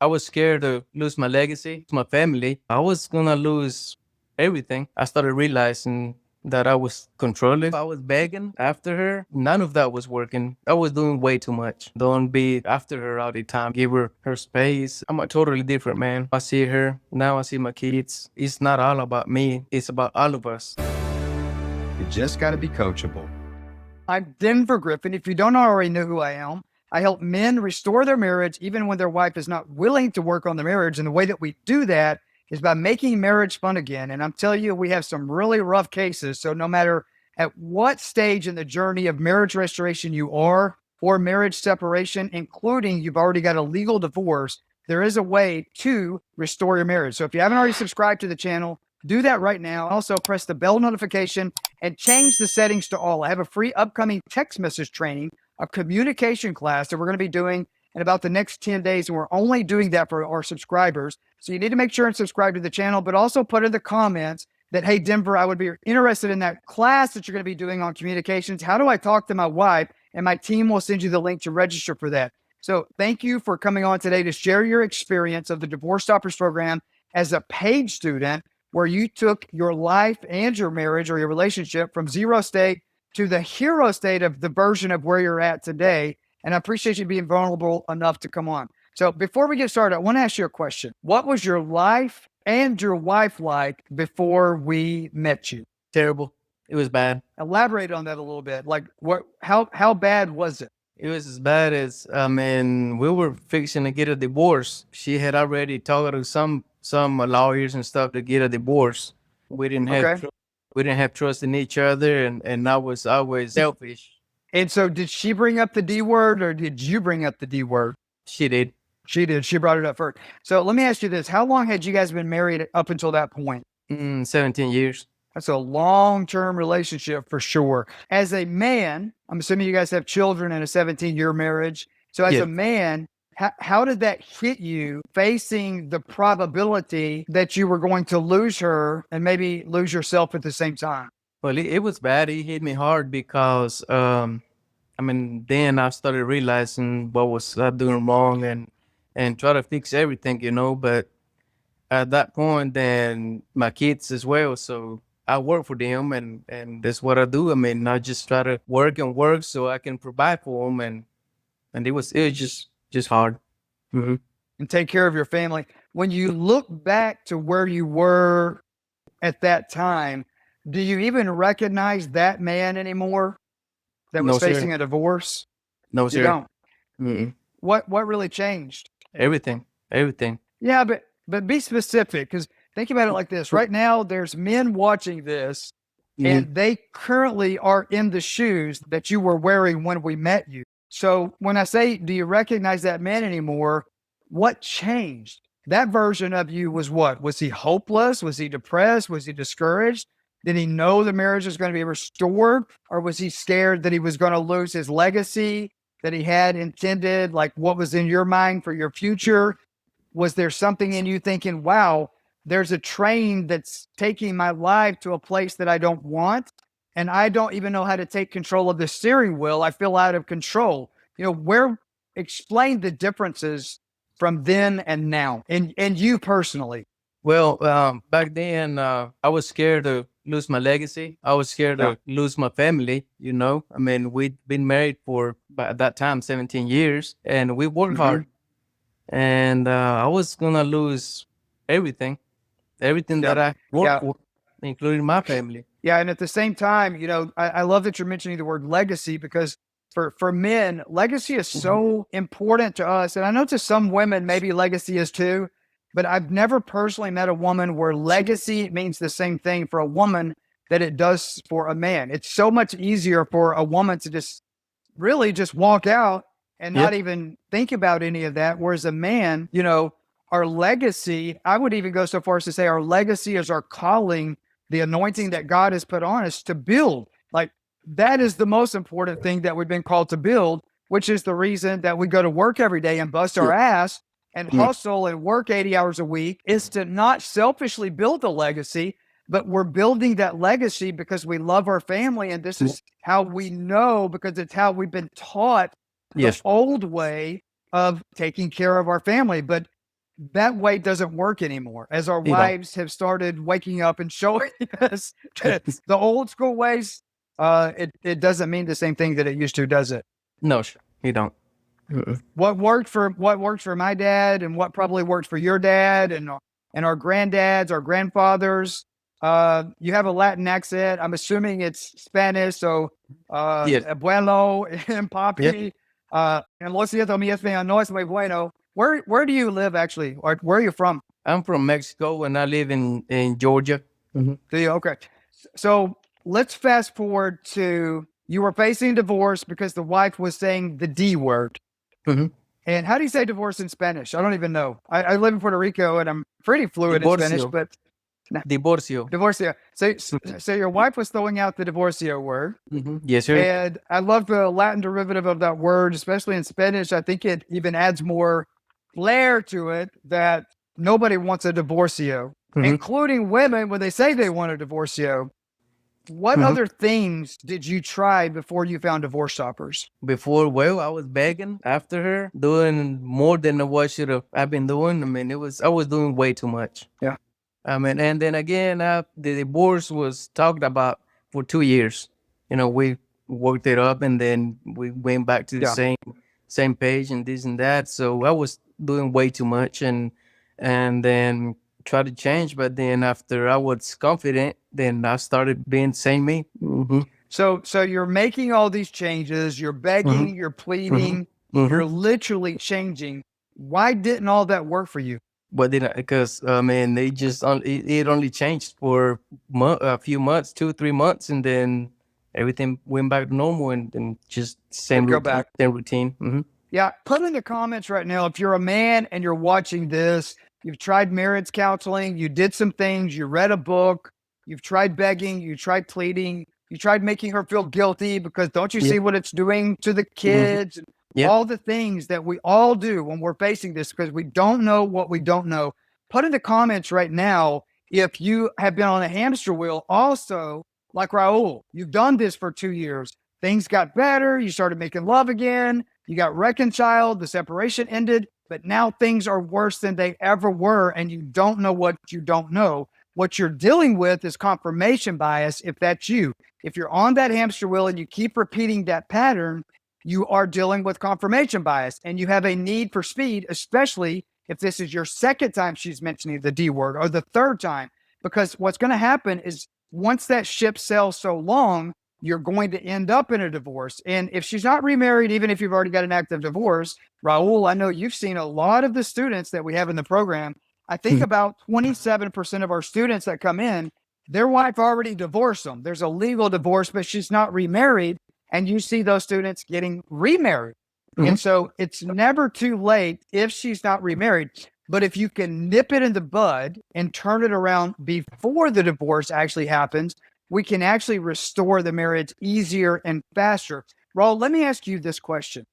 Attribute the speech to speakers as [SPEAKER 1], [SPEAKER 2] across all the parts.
[SPEAKER 1] I was scared to lose my legacy, my family. I was gonna lose everything. I started realizing that I was controlling. I was begging after her. None of that was working. I was doing way too much. Don't be after her all the time. Give her space. I'm a totally different man. I see her. Now I see my kids. It's not all about me. It's about all of us.
[SPEAKER 2] You just got to be coachable.
[SPEAKER 3] I'm Denver Griffin. If you don't already know who I am, I help men restore their marriage even when their wife is not willing to work on the marriage. And the way that we do that is by making marriage fun again. And I'm telling you, we have some really rough cases. So no matter at what stage in the journey of marriage restoration you are, or marriage separation, including you've already got a legal divorce, there is a way to restore your marriage. So if you haven't already subscribed to the channel, do that right now. Also, press the bell notification and change the settings to all. I have a free upcoming text message training, a communication class that we're going to be doing in about the next 10 days. And we're only doing that for our subscribers. So you need to make sure and subscribe to the channel, but also put in the comments that, hey, Denver, I would be interested in that class that you're going to be doing on communications. How do I talk to my wife? And my team will send you the link to register for that. So thank you for coming on today to share your experience of the Divorce Stoppers program as a paid student, where you took your life and your marriage or your relationship from zero state to the hero state of the version of where you're at today. And I appreciate you being vulnerable enough to come on. So before we get started, I want to ask you a question. What was your life and your wife like before we met you?
[SPEAKER 1] Terrible. It was bad.
[SPEAKER 3] Elaborate on that a little bit. Like how bad was it?
[SPEAKER 1] It was as bad as, we were fixing to get a divorce. She had already talked to some lawyers and stuff to get a divorce. We didn't have
[SPEAKER 3] Okay.
[SPEAKER 1] we didn't have trust in each other, and I was always selfish.
[SPEAKER 3] And so did she bring up the D word or did you bring up the D word?
[SPEAKER 1] She did.
[SPEAKER 3] She did. She brought it up first. So let me ask you this. How long had you guys been married up until that point?
[SPEAKER 1] 17 years.
[SPEAKER 3] That's a long-term relationship for sure. As a man, I'm assuming you guys have children in a 17-year marriage. So as
[SPEAKER 1] Yeah.
[SPEAKER 3] a man, how did that hit you facing the probability that you were going to lose her and maybe lose yourself at the same time?
[SPEAKER 1] Well, it was bad. It hit me hard because, then I started realizing what was I doing wrong and try to fix everything, But at that point, then my kids as well. So I work for them, and that's what I do. I just try to work and work so I can provide for them, and it was just hard. Hmm.
[SPEAKER 3] And take care of your family. When you look back to where you were at that time, do you even recognize that man anymore that was
[SPEAKER 1] No, sir.
[SPEAKER 3] facing a divorce?
[SPEAKER 1] No,
[SPEAKER 3] You
[SPEAKER 1] sir.
[SPEAKER 3] don't.
[SPEAKER 1] Mm-mm.
[SPEAKER 3] What really changed?
[SPEAKER 1] Everything.
[SPEAKER 3] Yeah, but be specific, because think about it like this. Right now, there's men watching this, and they currently are in the shoes that you were wearing when we met you. So when I say, do you recognize that man anymore? What changed? That version of you was what? Was he hopeless? Was he depressed? Was he discouraged? Did he know the marriage was going to be restored? Or was he scared that he was going to lose his legacy that he had intended? Like, what was in your mind for your future? Was there something in you thinking, wow, there's a train that's taking my life to a place that I don't want, and I don't even know how to take control of the steering wheel. I feel out of control. Explain the differences from then and now, and you personally.
[SPEAKER 1] Well, back then, I was scared to lose my legacy. I was scared
[SPEAKER 3] Yeah.
[SPEAKER 1] to lose my family. We'd been married for, by that time, 17 years, and we worked hard. And I was gonna lose everything
[SPEAKER 3] Yeah.
[SPEAKER 1] that I worked
[SPEAKER 3] Yeah.
[SPEAKER 1] for, including my family.
[SPEAKER 3] Yeah, and at the same time, I love that you're mentioning the word legacy, because for men, legacy is so important to us. And I know to some women, maybe legacy is too, but I've never personally met a woman where legacy means the same thing for a woman that it does for a man. It's so much easier for a woman to just really just walk out and
[SPEAKER 1] Yep.
[SPEAKER 3] not even think about any of that. Whereas a man, our legacy, I would even go so far as to say our legacy is our calling, the anointing that God has put on us to build. Like, that is the most important thing that we've been called to build, which is the reason that we go to work every day and bust our ass and hustle and work 80 hours a week, is to not selfishly build a legacy, but we're building that legacy because we love our family. And this is how we know, because it's how we've been taught
[SPEAKER 1] Yes.
[SPEAKER 3] the old way of taking care of our family. But that way doesn't work anymore. As our
[SPEAKER 1] You don't.
[SPEAKER 3] wives have started waking up and showing us the old school ways, it doesn't mean the same thing that it used to, does it?
[SPEAKER 1] No, sure. You don't. Mm-mm.
[SPEAKER 3] What worked for my dad and what probably worked for your dad and our granddads, our grandfathers. You have a Latin accent. I'm assuming it's Spanish. So,
[SPEAKER 1] Yes.
[SPEAKER 3] abuelo and
[SPEAKER 1] Yeah.
[SPEAKER 3] papi, and lo siento, mi español no es muy bueno. Where do you live actually? Or where are you from?
[SPEAKER 1] I'm from Mexico and I live in Georgia. Mm-hmm.
[SPEAKER 3] Do you? Okay. So let's fast forward to you were facing divorce because the wife was saying the D word.
[SPEAKER 1] Mm-hmm.
[SPEAKER 3] And how do you say divorce in Spanish? I don't even know. I live in Puerto Rico and I'm pretty fluent in Spanish,
[SPEAKER 1] Divorcio.
[SPEAKER 3] but
[SPEAKER 1] Divorcio.
[SPEAKER 3] divorcio. So your wife was throwing out the divorcio word.
[SPEAKER 1] Mm-hmm. Yes, sir.
[SPEAKER 3] And I love the Latin derivative of that word, especially in Spanish. I think it even adds more flair to it that nobody wants a divorcio,
[SPEAKER 1] Mm-hmm.
[SPEAKER 3] including women when they say they want a divorcio. What
[SPEAKER 1] Mhm.
[SPEAKER 3] other things did you try before you found Divorce Stoppers?
[SPEAKER 1] Before, well, I was begging after her, doing more than what should have I've been doing. I mean, I was doing way too much.
[SPEAKER 3] Yeah.
[SPEAKER 1] I mean, and then again, the divorce was talked about for 2 years. You know, we worked it up, and then we went back to the
[SPEAKER 3] Yeah.
[SPEAKER 1] same page and this and that. So I was doing way too much, and then tried to change. But then after I was confident, then I started being same me. Mm-hmm.
[SPEAKER 3] So you're making all these changes, you're begging, you're pleading, you're
[SPEAKER 1] Mm-hmm.
[SPEAKER 3] literally changing. Why didn't all that work for you?
[SPEAKER 1] But then, because man, they just it only changed for a few months, 2 3 months, and then everything went back to normal, and just same
[SPEAKER 3] Go
[SPEAKER 1] routine,
[SPEAKER 3] back.
[SPEAKER 1] same routine. Mm-hmm.
[SPEAKER 3] Yeah, put in the comments right now if you're a man and you're watching this, you've tried marriage counseling, you did some things, you read a book, you've tried begging, you tried pleading, you tried making her feel guilty because don't you
[SPEAKER 1] Yeah.
[SPEAKER 3] see what it's doing to the kids and
[SPEAKER 1] Yeah.
[SPEAKER 3] all the things that we all do when we're facing this because we don't know what we don't know. Put in the comments right now if you have been on a hamster wheel also, like Raul, you've done this for 2 years. Things got better, you started making love again, you got reconciled, the separation ended, but now things are worse than they ever were, and you don't know what you don't know. What you're dealing with is confirmation bias if that's you. If you're on that hamster wheel and you keep repeating that pattern, you are dealing with confirmation bias and you have a need for speed, especially if this is your second time she's mentioning the D word or the third time. Because what's going to happen is once that ship sails so long, you're going to end up in a divorce. And if she's not remarried, even if you've already got an active divorce, Raul, I know you've seen a lot of the students that we have in the program. I think about 27% of our students that come in, their wife already divorced them. There's a legal divorce, but she's not remarried. And you see those students getting remarried.
[SPEAKER 1] Mhm.
[SPEAKER 3] And so it's never too late if she's not remarried. But if you can nip it in the bud and turn it around before the divorce actually happens, we can actually restore the marriage easier and faster. Raul, let me ask you this question.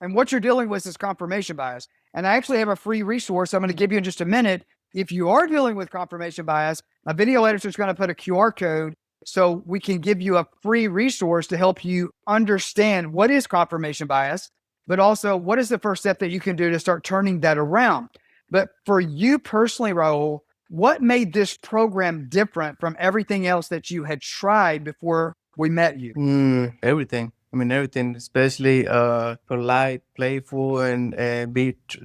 [SPEAKER 3] And what you're dealing with is confirmation bias. And I actually have a free resource I'm going to give you in just a minute. If you are dealing with confirmation bias, a video editor is going to put a QR code so we can give you a free resource to help you understand what is confirmation bias, but also what is the first step that you can do to start turning that around. But for you personally, Raul, what made this program different from everything else that you had tried before we met you?
[SPEAKER 1] Everything. I mean, everything, especially polite, playful, and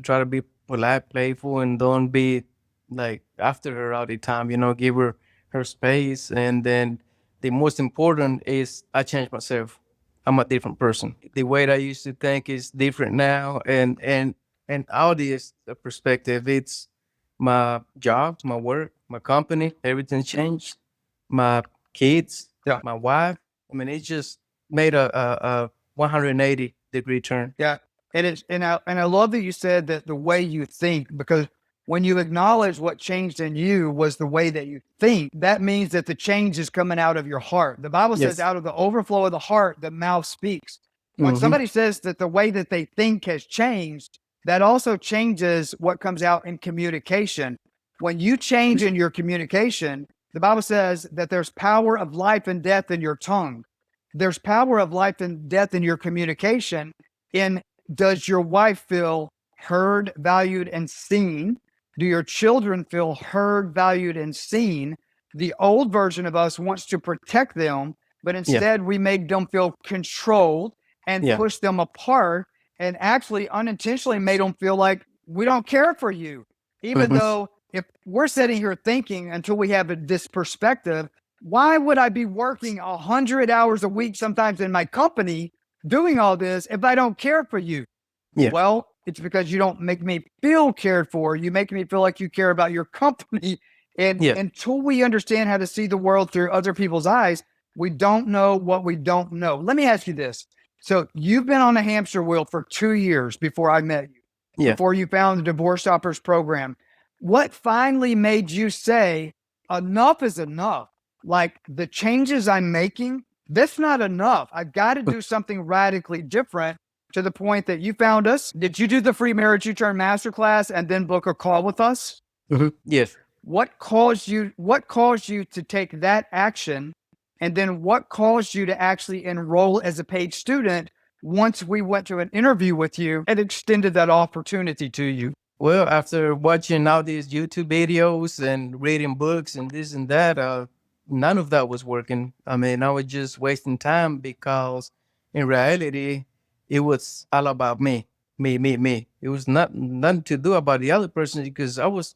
[SPEAKER 1] try to be polite, playful, and don't be like after her all the time. You know, give her space, and then the most important is I changed myself. I'm a different person. The way that I used to think is different now, and all this perspective. It's my job, my work, my company. Everything changed. My kids,
[SPEAKER 3] Yeah.
[SPEAKER 1] my wife. I mean, it just made a 180-degree turn.
[SPEAKER 3] Yeah. And I love that you said that the way you think, because when you acknowledge what changed in you was the way that you think, that means that the change is coming out of your heart. The Bible says
[SPEAKER 1] Yes.
[SPEAKER 3] out of the overflow of the heart, the mouth speaks. When
[SPEAKER 1] Mhm.
[SPEAKER 3] somebody says that the way that they think has changed, that also changes what comes out in communication. When you change in your communication, the Bible says that there's power of life and death in your tongue. There's power of life and death in your communication. In does your wife feel heard, valued, and seen? Do your children feel heard, valued, and seen? The old version of us wants to protect them, but
[SPEAKER 1] Yeah.
[SPEAKER 3] instead we make them feel controlled and
[SPEAKER 1] Yeah.
[SPEAKER 3] push them apart, and actually unintentionally made them feel like we don't care for you. Even
[SPEAKER 1] Mhm.
[SPEAKER 3] though if we're sitting here thinking until we have this perspective, why would I be working 100 hours a week sometimes in my company doing all this if I don't care for you?
[SPEAKER 1] Yeah.
[SPEAKER 3] Well, it's because you don't make me feel cared for. You make me feel like you care about your company. And
[SPEAKER 1] Yeah.
[SPEAKER 3] until we understand how to see the world through other people's eyes, we don't know what we don't know. Let me ask you this. So you've been on a hamster wheel for 2 years before I met you,
[SPEAKER 1] Yeah.
[SPEAKER 3] before you found the Divorce Stoppers program. What finally made you say, enough is enough? Like the changes I'm making, that's not enough. I've got to do something radically different, to the point that you found us. Did you do the free marriage U-turn masterclass and then book a call with us?
[SPEAKER 1] Yes.
[SPEAKER 3] What caused you to take that action? And then what caused you to actually enroll as a paid student once we went to an interview with you and extended that opportunity to you?
[SPEAKER 1] Well, after watching all these YouTube videos and reading books and this and that, none of that was working. I mean, I was just wasting time because in reality, it was all about me, me. It was nothing to do about the other person because I was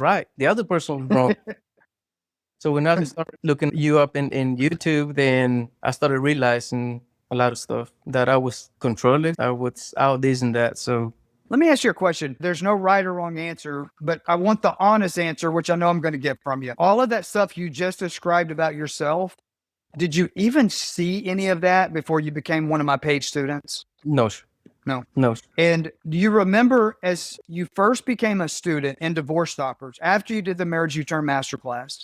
[SPEAKER 1] right. The other person was wrong. So when I started looking you up in YouTube, then I started realizing a lot of stuff that I was controlling. I was out this and that. So
[SPEAKER 3] Let me ask you a question. There's no right or wrong answer, but I want the honest answer, which I know I'm going to get from you. All of that stuff you just described about yourself, did you even see any of that before you became one of my paid students?
[SPEAKER 1] no, sir.
[SPEAKER 3] No.
[SPEAKER 1] No.
[SPEAKER 3] And do you remember as you first became a student in Divorce Stoppers, after you did the Marriage U-Turn Masterclass,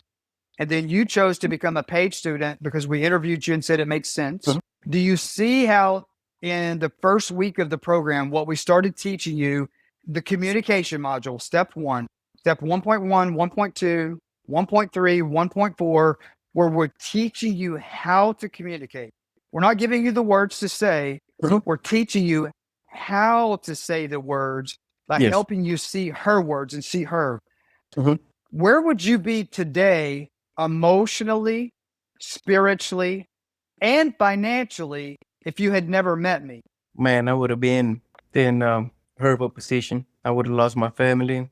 [SPEAKER 3] and then you chose to become a paid student because we interviewed you and said it makes sense?
[SPEAKER 1] Mhm.
[SPEAKER 3] Do you see how in the first week of the program, what we started teaching you, the communication module, step 1, step 1.1, 1.2, 1.3, 1.4, where we're teaching you how to communicate? We're not giving you the words to say.
[SPEAKER 1] Mhm.
[SPEAKER 3] We're teaching you how to say the words by
[SPEAKER 1] Yes.
[SPEAKER 3] helping you see her words and see her.
[SPEAKER 1] Mhm.
[SPEAKER 3] Where would you be today emotionally, spiritually, and financially if you had never met me?
[SPEAKER 1] Man, I would have been in horrible position. I would have lost my family,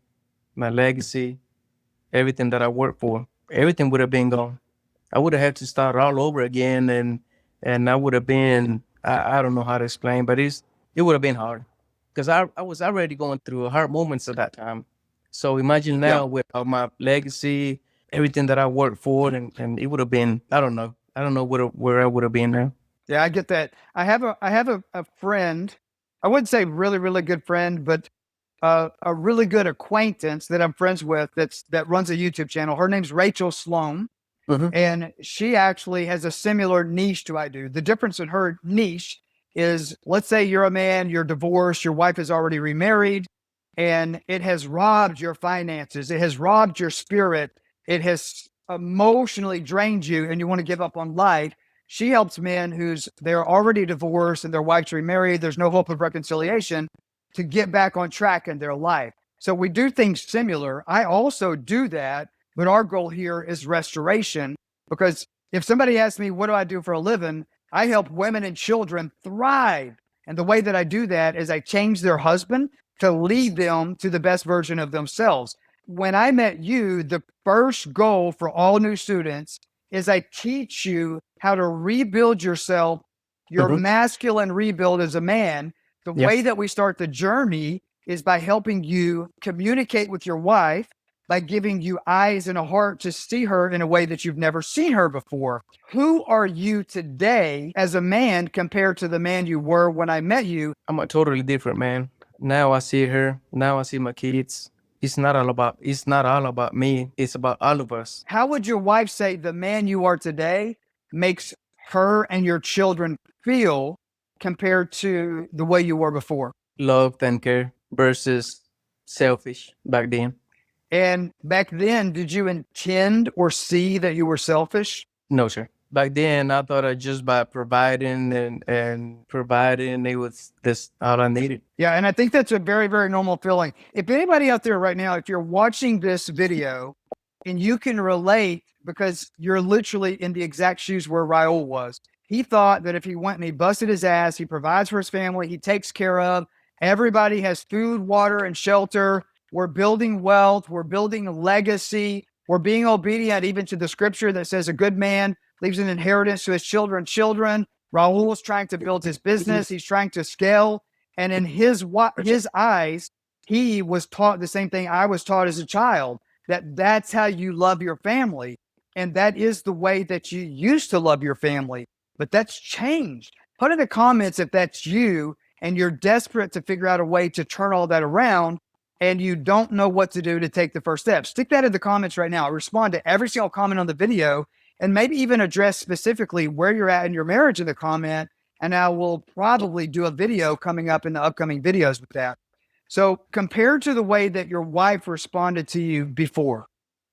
[SPEAKER 1] my legacy, everything that I worked for. Everything would have been gone. I would have had to start all over again, and I would have been I don't know how to explain, but it would have been hard because I was already going through hard moments at that time. So imagine
[SPEAKER 3] Yeah.
[SPEAKER 1] now with all my legacy, everything that I worked for, and it would have been I don't know where I would have been now.
[SPEAKER 3] Yeah, I get that. I have a friend. I wouldn't say really, really good friend, but a really good acquaintance that I'm friends with that runs a YouTube channel. Her name's Rachel Sloan.
[SPEAKER 1] Hmm.
[SPEAKER 3] And she actually has a similar niche to I do. The difference in her niche is, let's say you're a man, you're divorced, your wife is already remarried, and it has robbed your finances, it has robbed your spirit, it has emotionally drained you, and you want to give up on life. She helps men who's they're already divorced and their wife's remarried, there's no hope of reconciliation, to get back on track in their life. So we do things similar. I also do that, but our goal here is restoration, because if somebody asks me, what do I do for a living? I help women and children thrive. And the way that I do that is I change their husband to lead them to the best version of themselves. When I met you, the first goal for all new students is I teach you how to rebuild yourself, your
[SPEAKER 1] Hmm.
[SPEAKER 3] masculine rebuild as a man. The
[SPEAKER 1] Yeah.
[SPEAKER 3] way that we start the journey is by helping you communicate with your wife, by giving you eyes and a heart to see her in a way that you've never seen her before. Who are you today as a man compared to the man you were when I met you?
[SPEAKER 1] I'm a totally different man. Now I see her. Now I see my kids. It's not all about me. It's about all of us.
[SPEAKER 3] How would your wife say the man you are today makes her and your children feel compared to the way you were before?
[SPEAKER 1] Love and care versus selfish back then.
[SPEAKER 3] And back then, did you intend or see that you were selfish?
[SPEAKER 1] No, sir. Back then, I thought I just by providing and providing, it was this all I needed.
[SPEAKER 3] Yeah, and I think that's a very, very normal feeling. If anybody out there right now, if you're watching this video and you can relate because you're literally in the exact shoes where Raul was, he thought that if he went and he busted his ass, he provides for his family, he takes care of, everybody has food, water, and shelter. We're building wealth, we're building a legacy, we're being obedient even to the scripture that says a good man leaves an inheritance to his children. Raul is trying to build his business, he's trying to scale. And in his eyes, he was taught the same thing I was taught as a child, that that's how you love your family. And that is the way that you used to love your family. But that's changed. Put in the comments if that's you and you're desperate to figure out a way to turn all that around and you don't know what to do to take the first step. Stick that in the comments right now. I respond to every single comment on the video and maybe even address specifically where you're at in your marriage in the comment. And I will probably do a video coming up in the upcoming videos with that. So compared to the way that your wife responded to you before,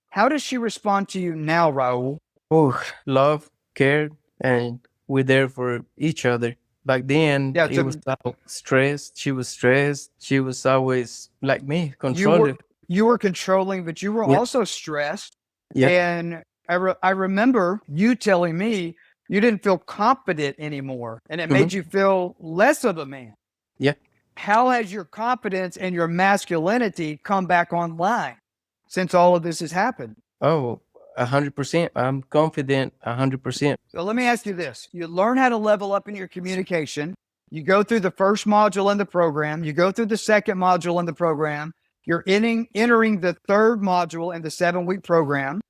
[SPEAKER 3] how does she respond to you now, Raul?
[SPEAKER 1] Oh, love, care, and we're there for each other. Back then,
[SPEAKER 3] Yeah,
[SPEAKER 1] it
[SPEAKER 3] so
[SPEAKER 1] was all stressed. She was stressed. She was always like me,
[SPEAKER 3] you were
[SPEAKER 1] controlling.
[SPEAKER 3] you were controlling, but you were
[SPEAKER 1] Yeah,
[SPEAKER 3] also stressed.
[SPEAKER 1] yeah.
[SPEAKER 3] And I remember you telling me you didn't feel confident anymore, and it
[SPEAKER 1] Hmm.
[SPEAKER 3] made you feel less of a man.
[SPEAKER 1] Yeah.
[SPEAKER 3] How has your confidence and your masculinity come back online since all of this has happened?
[SPEAKER 1] Oh, 100%. I'm confident, 100%.
[SPEAKER 3] So let me ask you this. You learn how to level up in your communication. You go through the first module in the program. You go through the second module in the program. You're entering the third module in the 7-week program.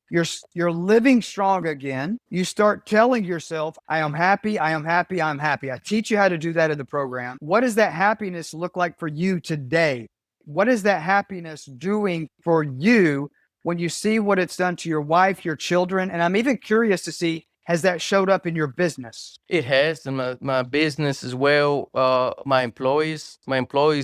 [SPEAKER 3] You're living strong again. You start telling yourself, I am happy, I am happy, I'm happy. I teach you how to do that in the program. What does that happiness look like for you today? What is that happiness doing for you when you see what it's done to your wife, your children? And I'm even curious to see, has that showed up in your business?
[SPEAKER 1] It has, and my business as well. My employees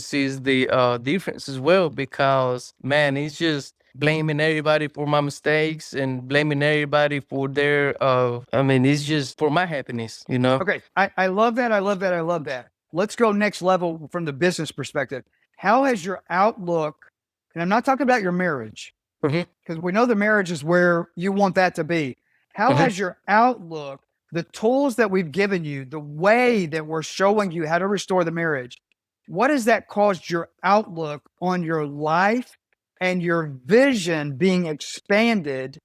[SPEAKER 1] sees the difference as well, because man, it's just blaming everybody for my mistakes and blaming everybody for their. I mean, it's just for my happiness, you know.
[SPEAKER 3] Okay, I love that. I love that. I love that. Let's go next level from the business perspective. How has your outlook, and I'm not talking about your marriage,
[SPEAKER 1] Mhm,
[SPEAKER 3] because we know the marriage is where you want that to be. How
[SPEAKER 1] mhm.
[SPEAKER 3] has your outlook, the tools that we've given you, the way that we're showing you how to restore the marriage, what has that caused your outlook on your life and your vision being expanded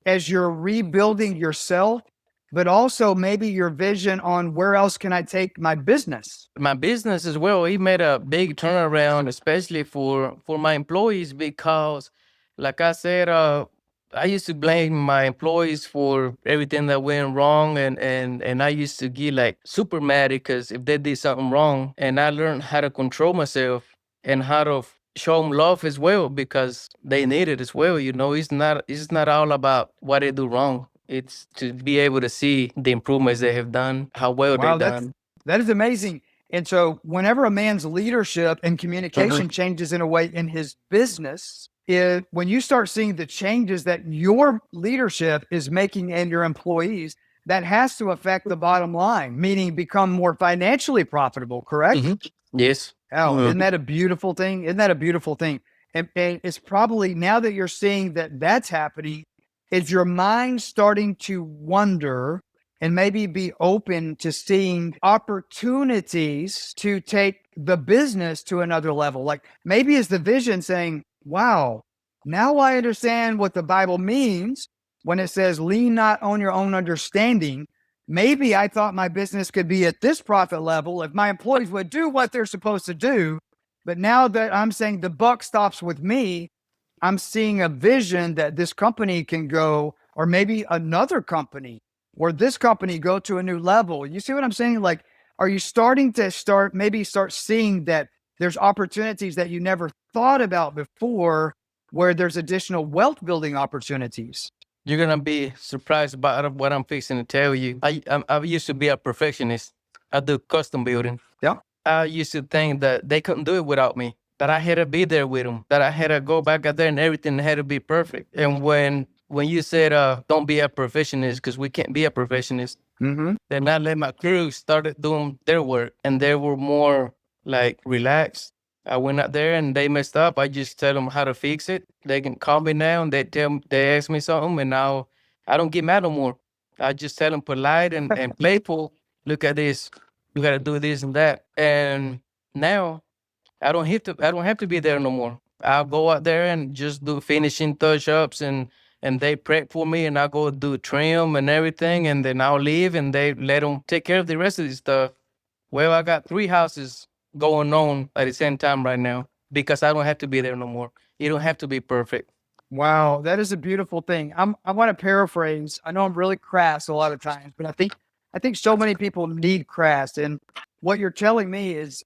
[SPEAKER 3] as you're rebuilding yourself, but also maybe your vision on where else can I take my business?
[SPEAKER 1] My business as well, it made a big turnaround, especially for my employees, because like I said, I used to blame my employees for everything that went wrong, and I used to get like super mad because if they did something wrong. And I learned how to control myself and how to show them love as well, because they need it as well. It's not all about what they do wrong. It's to be able to see the improvements they have done, how well they
[SPEAKER 3] Wow,
[SPEAKER 1] done.
[SPEAKER 3] that is amazing. And so whenever a man's leadership and
[SPEAKER 1] Mhm.
[SPEAKER 3] communication changes in a way in his business, when you start seeing the changes that your leadership is making in your employees, that has to affect the bottom line, meaning become more financially profitable, correct?
[SPEAKER 1] Mhm. Yes.
[SPEAKER 3] Oh,
[SPEAKER 1] Mhm.
[SPEAKER 3] isn't that a beautiful thing? Isn't that a beautiful thing? And it's probably now that you're seeing that that's happening, is your mind starting to wonder and maybe be open to seeing opportunities to take the business to another level? Like maybe is the vision saying, wow, now I understand what the Bible means when it says, lean not on your own understanding. Maybe I thought my business could be at this profit level if my employees would do what they're supposed to do. But now that I'm saying the buck stops with me, I'm seeing a vision that this company can go, or maybe another company, or this company go to a new level. You see what I'm saying? Like, are you starting to start seeing that there's opportunities that you never thought about before where there's additional wealth building opportunities?
[SPEAKER 1] You're gonna be surprised about what I'm fixing to tell you. I used to be a perfectionist. I do custom building.
[SPEAKER 3] Yeah.
[SPEAKER 1] I used to think that they couldn't do it without me. That I had to be there with them. That I had to go back out there and everything had to be perfect. And when when you said don't be a perfectionist, because we can't be a perfectionist,
[SPEAKER 3] Mm-hmm.
[SPEAKER 1] then I let my crew started doing their work, and they were more like relaxed. I went out there and they messed up. I just tell them how to fix it. They can call me now and they ask me something, and now I don't get mad no more. I just tell them polite and playful. Look at this. You got to do this and that. And now I don't have to be there no more. I'll go out there and just do finishing touch ups, and they prep for me, and I'll go do trim and everything, and then I'll leave and they let them take care of the rest of the stuff. Well, I got 3 houses going on at the same time right now because I don't have to be there no more. You don't have to be perfect.
[SPEAKER 3] Wow, that is a beautiful thing. I want to paraphrase. I know I'm really crass a lot of times, but I think so many people need crass. And what you're telling me is,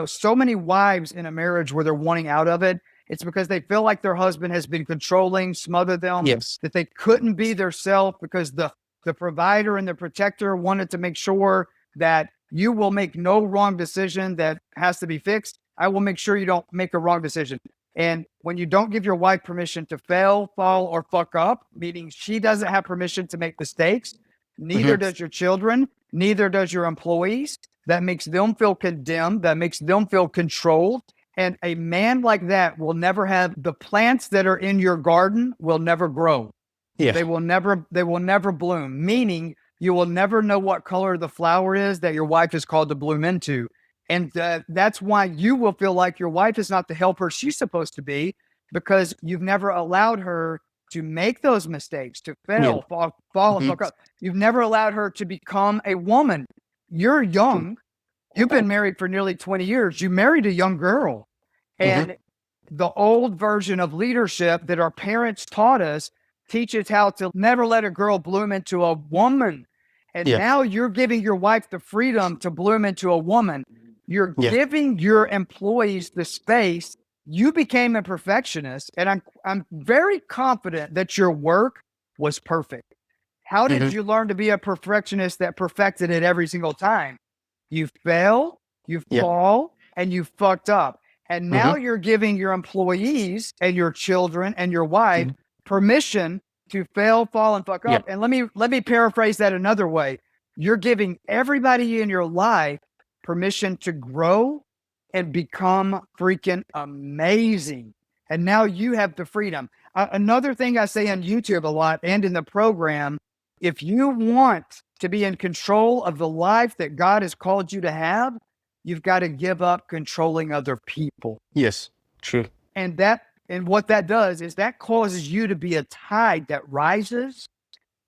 [SPEAKER 3] so many wives in a marriage where they're wanting out of it, it's because they feel like their husband has been controlling, smothered them,
[SPEAKER 1] Yes.
[SPEAKER 3] that they couldn't be their self because the provider and the protector wanted to make sure that you will make no wrong decision that has to be fixed. I will make sure you don't make a wrong decision. And when you don't give your wife permission to fail, fall, or fuck up, meaning she doesn't have permission to make mistakes, neither
[SPEAKER 1] Mhm.
[SPEAKER 3] does your children, neither does your employees. That makes them feel condemned. That makes them feel controlled. And a man like that will never have the plants that are in your garden will never grow.
[SPEAKER 1] Yeah.
[SPEAKER 3] They will never bloom, meaning you will never know what color the flower is that your wife is called to bloom into. And that's why you will feel like your wife is not the helper she's supposed to be, because you've never allowed her to make those mistakes, to
[SPEAKER 1] Yeah.
[SPEAKER 3] fail, fall and
[SPEAKER 1] Mhm.
[SPEAKER 3] fuck up. You've never allowed her to become a woman. You're young. You've been married for nearly 20 years. You married a young girl.
[SPEAKER 1] Mhm.
[SPEAKER 3] And the old version of leadership that our parents taught us teaches how to never let a girl bloom into a woman. And
[SPEAKER 1] Yeah.
[SPEAKER 3] now you're giving your wife the freedom to bloom into a woman. You're
[SPEAKER 1] Yeah.
[SPEAKER 3] giving your employees the space. You became a perfectionist, and I'm very confident that your work was perfect. How did
[SPEAKER 1] Mhm.
[SPEAKER 3] you learn to be a perfectionist that perfected it every single time? You fail, you
[SPEAKER 1] Yeah.
[SPEAKER 3] fall, and you fucked up. And now
[SPEAKER 1] Mhm.
[SPEAKER 3] you're giving your employees and your children and your wife
[SPEAKER 1] Mhm.
[SPEAKER 3] permission to fail, fall, and fuck
[SPEAKER 1] Yeah.
[SPEAKER 3] up. And let me paraphrase that another way. You're giving everybody in your life permission to grow and become freaking amazing. And now you have the freedom. Another thing I say on YouTube a lot and in the program, if you want to be in control of the life that God has called you to have, you've got to give up controlling other people.
[SPEAKER 1] Yes. True.
[SPEAKER 3] And what that does is that causes you to be a tide that rises,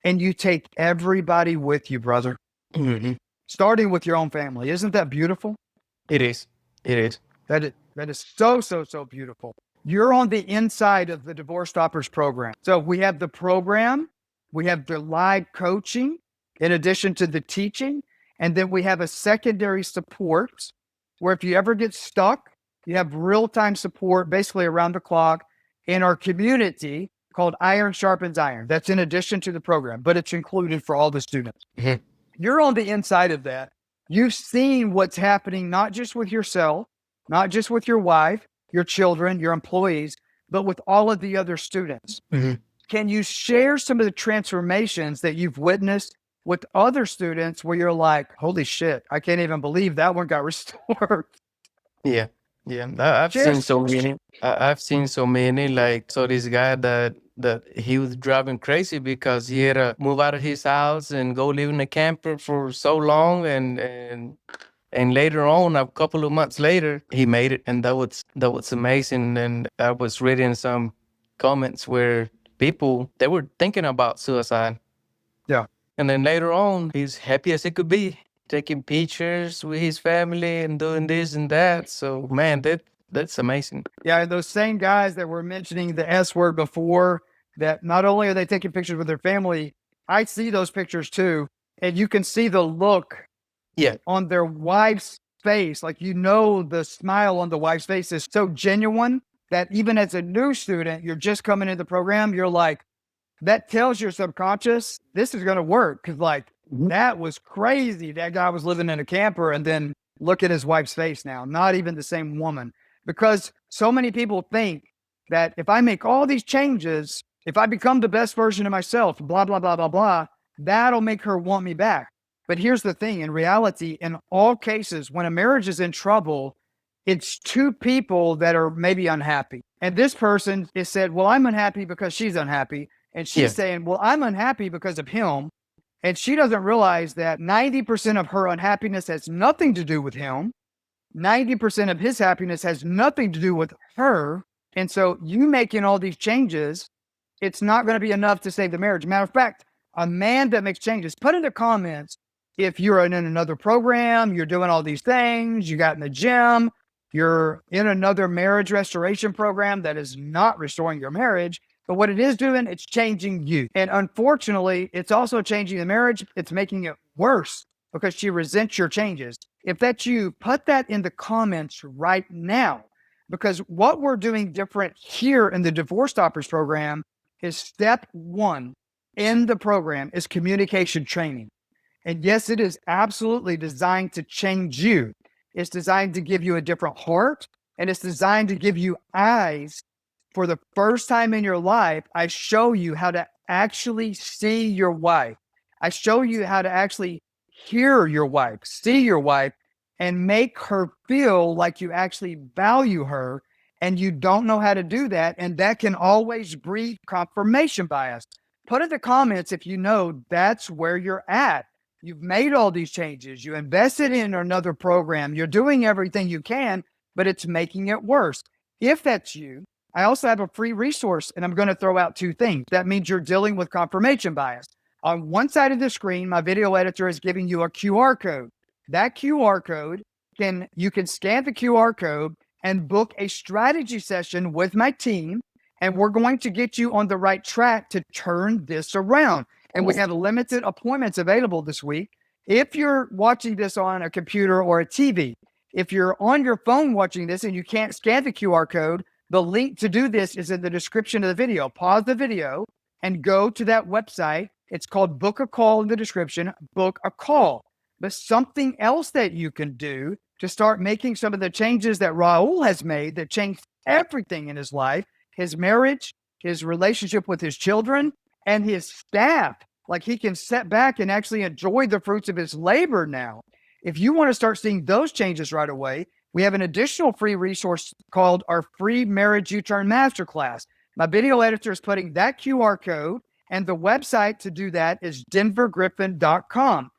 [SPEAKER 3] and you take everybody with you, brother,
[SPEAKER 1] Mhm.
[SPEAKER 3] starting with your own family. Isn't that beautiful?
[SPEAKER 1] It is. It is.
[SPEAKER 3] That is so, so, so beautiful. You're on the inside of the Divorce Stoppers program. So we have the program, we have the live coaching in addition to the teaching, and then we have a secondary support where if you ever get stuck, you have real-time support basically around the clock in our community called Iron Sharpens Iron. That's in addition to the program, but it's included for all the students.
[SPEAKER 1] Mhm.
[SPEAKER 3] You're on the inside of that. You've seen what's happening, not just with yourself, not just with your wife, your children, your employees, but with all of the other students.
[SPEAKER 1] Mhm.
[SPEAKER 3] Can you share some of the transformations that you've witnessed with other students where you're like, holy shit, I can't even believe that one got restored?
[SPEAKER 1] Yeah. Yeah. I've
[SPEAKER 3] Share.
[SPEAKER 1] seen so many. I've seen so many. Like, so this guy that he was driving crazy because he had to move out of his house and go live in a camper for so long, and later on, a couple of months later, he made it, and that was amazing. And I was reading some comments where people they were thinking about suicide,
[SPEAKER 3] Yeah.
[SPEAKER 1] and then later on, he's happy as he could be, taking pictures with his family and doing this and that. So man, that's amazing.
[SPEAKER 3] Yeah. And those same guys that were mentioning the S word before, that not only are they taking pictures with their family, I see those pictures too. And you can see the look
[SPEAKER 1] Yeah.
[SPEAKER 3] on their wife's face. Like, the smile on the wife's face is so genuine that even as a new student, you're just coming into the program, you're like, that tells your subconscious this is going to work. Cause like,
[SPEAKER 1] Mhm.
[SPEAKER 3] that was crazy. That guy was living in a camper, and then look at his wife's face now, not even the same woman. Because so many people think that if I make all these changes, If I become the best version of myself, blah, blah, blah, blah, blah, that'll make her want me back. But here's the thing, in reality, in all cases, when a marriage is in trouble, it's two people that are maybe unhappy. And this person is said, well, I'm unhappy because she's unhappy. And she's
[SPEAKER 1] Yeah.
[SPEAKER 3] saying, well, I'm unhappy because of him. And she doesn't realize that 90% of her unhappiness has nothing to do with him. 90% of his happiness has nothing to do with her. And so you making all these changes, it's not going to be enough to save the marriage. Matter of fact, a man that makes changes, put in the comments if you're in another program, you're doing all these things, you got in the gym, you're in another marriage restoration program that is not restoring your marriage. But what it is doing, it's changing you. And unfortunately, it's also changing the marriage. It's making it worse because she resents your changes. If that's you, put that in the comments right now, because what we're doing different here in the Divorce Stoppers program is step one in the program is communication training. And yes, it is absolutely designed to change you. It's designed to give you a different heart, and it's designed to give you eyes. For the first time in your life, I show you how to actually see your wife. I show you how to actually hear your wife, see your wife, and make her feel like you actually value her. And you don't know how to do that. And that can always breed confirmation bias. Put in the comments if you know that's where you're at. You've made all these changes. You invested in another program. You're doing everything you can, but it's making it worse. If that's you, I also have a free resource, and I'm going to throw out two things. That means you're dealing with confirmation bias. On one side of the screen, my video editor is giving you a QR code. That QR code, you can scan the QR code and book a strategy session with my team, and we're going to get you on the right track to turn this around. And we have limited appointments available this week. If you're watching this on a computer or a TV, if you're on your phone watching this and you can't scan the QR code, the link to do this is in the description of the video. Pause the video and go to that website. It's called Book a Call in the description. Book a call. But something else that you can do to start making some of the changes that Raul has made that changed everything in his life, his marriage, his relationship with his children, and his staff. Like, he can sit back and actually enjoy the fruits of his labor now. If you want to start seeing those changes right away, we have an additional free resource called our free Marriage U-Turn Masterclass. My video editor is putting that QR code, and the website to do that is denvergriffin.com.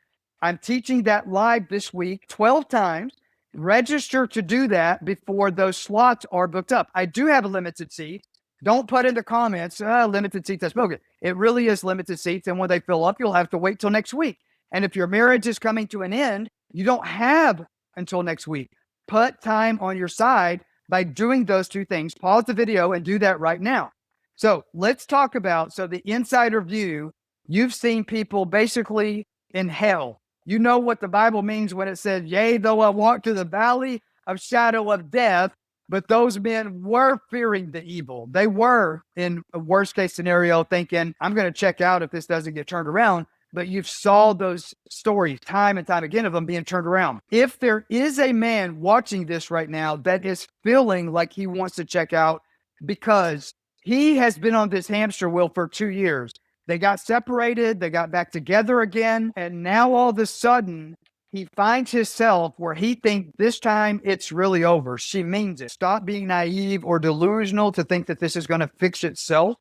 [SPEAKER 3] I'm teaching that live this week 12 times. Register to do that before those slots are booked up. I do have a limited seat. Don't put in the comments, limited seats, I spoke. It really is limited seats, and when they fill up, you'll have to wait till next week. And if your marriage is coming to an end, you don't have until next week. Put time on your side by doing those two things. Pause the video and do that right now. So let's talk about, the insider view. You've seen people basically in hell. You know what the Bible means when it says, yea, though I walk through the valley of shadow of death, but those men were fearing the evil. They were, in a worst case scenario, thinking, I'm going to check out if this doesn't get turned around. But you've saw those stories time and time again of them being turned around. If there is a man watching this right now that is feeling like he wants to check out because he has been on this hamster wheel for 2 years, they got separated, they got back together again, and now all of a sudden, he finds himself where he thinks this time it's really over. She means it. Stop being naive or delusional to think that this is going to fix itself,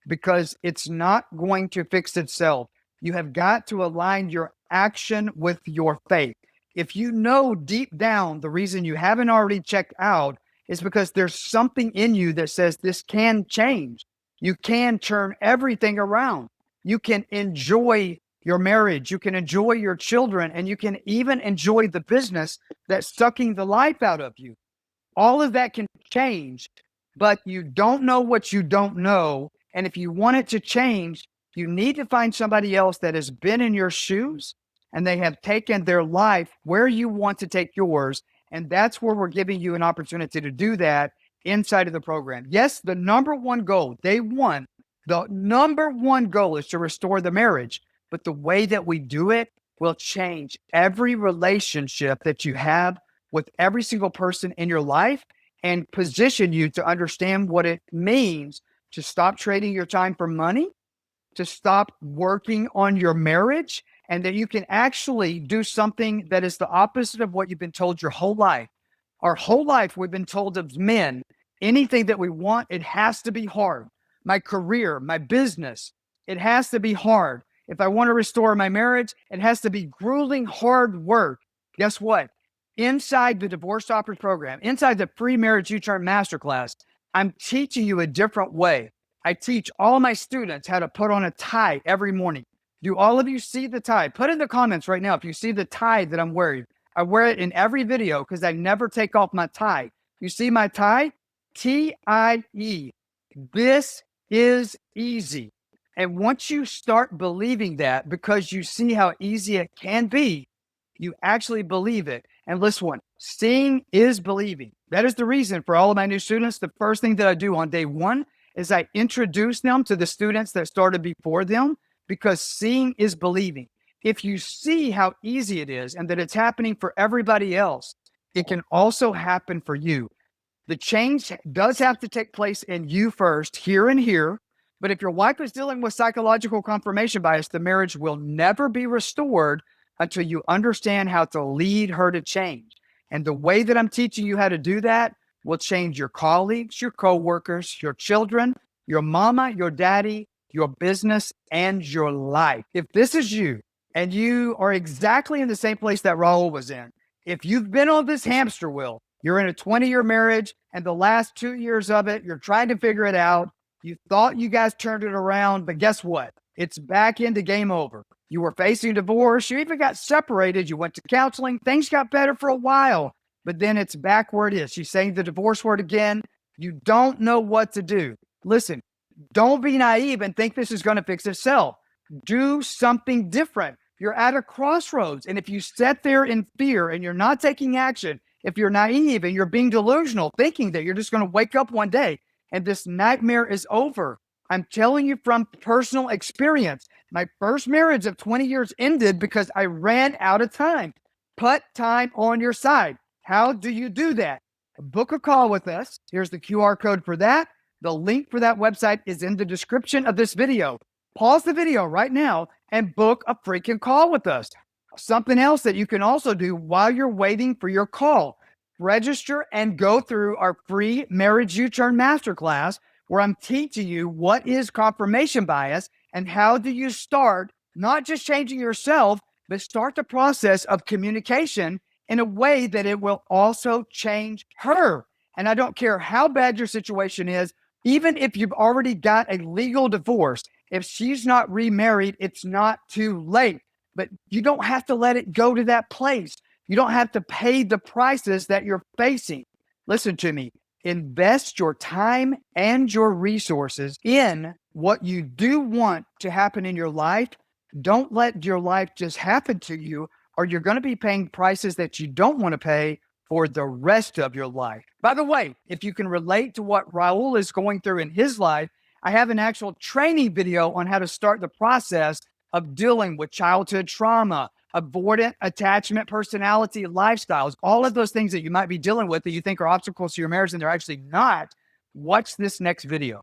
[SPEAKER 3] because it's not going to fix itself. You have got to align your action with your faith. If you know deep down the reason you haven't already checked out is because there's something in you that says this can change. You can turn everything around. You can enjoy your marriage, you can enjoy your children, and you can even enjoy the business that's sucking the life out of you. All of that can change, but you don't know what you don't know. And if you want it to change, you need to find somebody else that has been in your shoes and they have taken their life where you want to take yours. And that's where we're giving you an opportunity to do that inside of the program. Yes, the number one goal, day one, the number one goal is to restore the marriage. But the way that we do it will change every relationship that you have with every single person in your life and position you to understand what it means to stop trading your time for money, to stop working on your marriage, and that you can actually do something that is the opposite of what you've been told your whole life. Our whole life, we've been told of men, anything that we want, it has to be hard. My career, my business, it has to be hard. If I want to restore my marriage, it has to be grueling, hard work. Guess what? Inside the Divorce Stoppers program, inside the free marriage U-turn masterclass, I'm teaching you a different way. I teach all my students how to put on a tie every morning. Do all of you see the tie? Put in the comments right now if you see the tie that I'm wearing. I wear it in every video because I never take off my tie. You see my tie? T-I-E. This is easy. And once you start believing that, because you see how easy it can be, you actually believe it. And listen, seeing is believing. That is the reason for all of my new students. The first thing that I do on day one is I introduce them to the students that started before them, because seeing is believing. If you see how easy it is and that it's happening for everybody else, it can also happen for you. The change does have to take place in you first, here and here. But if your wife is dealing with psychological confirmation bias, the marriage will never be restored until you understand how to lead her to change. And the way that I'm teaching you how to do that will change your colleagues, your coworkers, your children, your mama, your daddy, your business, and your life. If this is you and you are exactly in the same place that Raul was in, if you've been on this hamster wheel, you're in a 20-year marriage and the last 2 years of it, you're trying to figure it out. You thought you guys turned it around, but guess what? It's back into game over. You were facing divorce. You even got separated. You went to counseling. Things got better for a while, but then it's back where it is. She's saying the divorce word again. You don't know what to do. Listen, don't be naive and think this is going to fix itself. Do something different. You're at a crossroads. And if you sit there in fear and you're not taking action, if you're naive and you're being delusional, thinking that you're just going to wake up one day and this nightmare is over, I'm telling you from personal experience, my first marriage of 20 years ended because I ran out of time. Put time on your side. How do you do that? Book a call with us. Here's the QR code for that. The link for that website is in the description of this video. Pause the video right now and book a freaking call with us. Something else that you can also do while you're waiting for your call, register and go through our free Marriage U-Turn Masterclass, where I'm teaching you what is confirmation bias and how do you start not just changing yourself, but start the process of communication in a way that it will also change her. And I don't care how bad your situation is, even if you've already got a legal divorce, if she's not remarried, it's not too late. But you don't have to let it go to that place. You don't have to pay the prices that you're facing. Listen to me. Invest your time and your resources in what you do want to happen in your life. Don't let your life just happen to you, or you're going to be paying prices that you don't want to pay for the rest of your life. By the way, if you can relate to what Raul is going through in his life, I have an actual training video on how to start the process of dealing with childhood trauma, avoidant attachment personality lifestyles, all of those things that you might be dealing with that you think are obstacles to your marriage and they're actually not. Watch this next video.